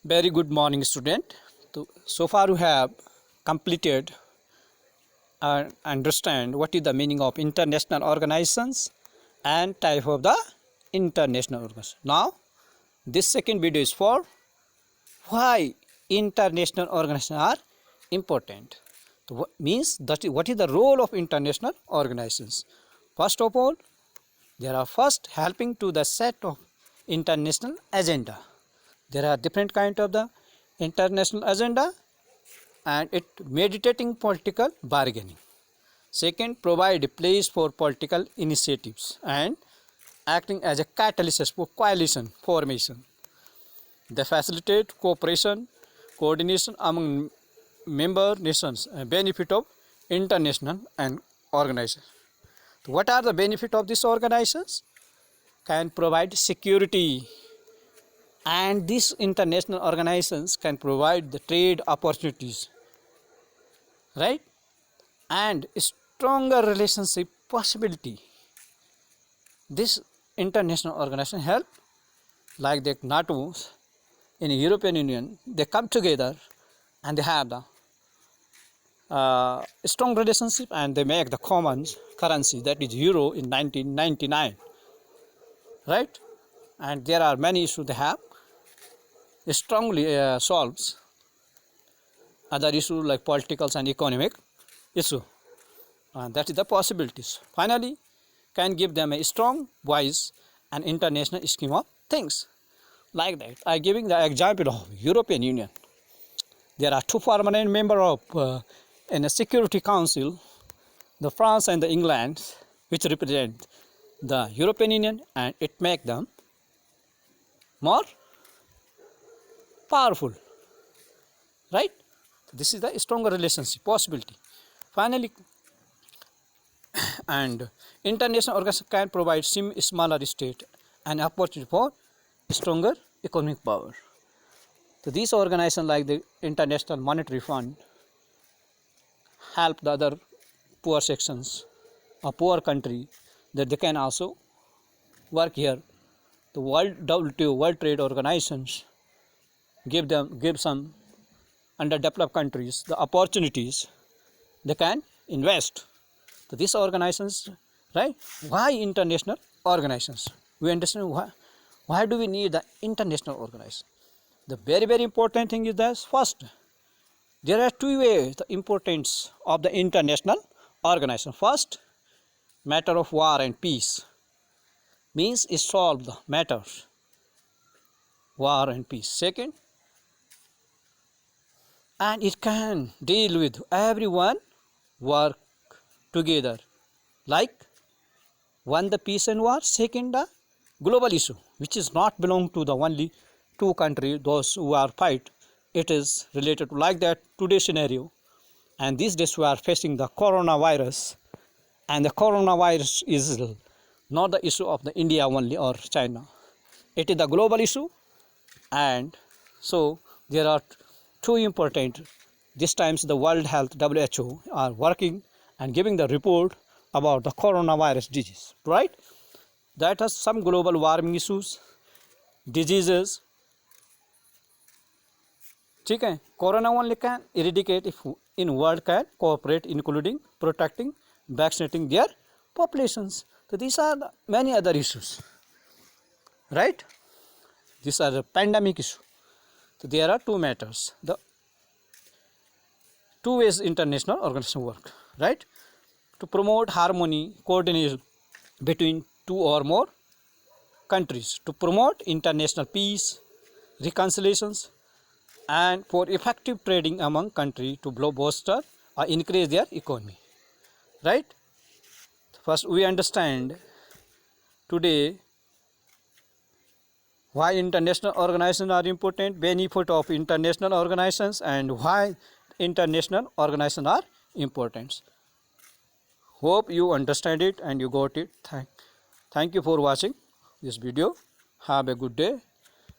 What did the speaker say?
Very good morning, student. So far, you have completed and understand what is the meaning of international organizations and type of the international organization. Now, this second video is for why international organizations are important. So, means that what is the role of international organizations? First of all, they are first helping to the set of international agenda. There are different kind of the international agenda and it meditating political bargaining. Second, provide a place for political initiatives and acting as a catalyst for coalition formation. They facilitate cooperation, coordination among member nations and benefit of international and organizations. So what are the benefit of these organizations? Can provide security, and these international organizations can provide the trade opportunities, right, and stronger relationship possibility. This international organization help, like the NATO in the European Union, they come together and they have the strong relationship and they make the common currency, that is euro, in 1999, right? And there are many issues they have strongly solves other issues like political and economic issue, and that is the possibilities. Finally, can give them a strong voice and international scheme of things. Like that, I giving the example of European Union. There are two permanent members of in a Security Council, the France and the England, which represent the European Union, and it make them more powerful, right? This is the stronger relationship possibility. Finally, and international organization can provide smaller state an opportunity for stronger economic power. So these organizations like the International Monetary Fund help the other poor sections or poor country that they can also work here. The World WTO, World Trade Organizations, give some underdeveloped countries the opportunities they can invest. So these organizations, right? Why international organizations? We understand why do we need the international organization? The very important thing is that first, there are two ways the importance of the international organization. First, matter of war and peace, means it solve the matters war and peace. Second, and it can deal with everyone work together, like one, the peace and war. Second, the global issue, which is not belong to the only two countries, those who are fight. It is related to like that today's scenario, and these days we are facing the coronavirus, and the coronavirus is not the issue of the India only or China. It is the global issue, and so there are two important. This times the World Health WHO are working and giving the report about the coronavirus disease, right? That has some global warming issues, diseases. ठीक है, corona only can eradicate if in world can cooperate, including protecting, vaccinating their populations. So these are the many other issues, right? These are the pandemic issue. So there are two matters. The two ways international organization work, right? To promote harmony, coordination between two or more countries, to promote international peace, reconciliations, and for effective trading among countries to bolster or increase their economy, right? First, we understand today why international organizations are important, benefit of international organizations, and why international organizations are important. Hope you understand it and you got it. Thank you for watching this video. Have a good day.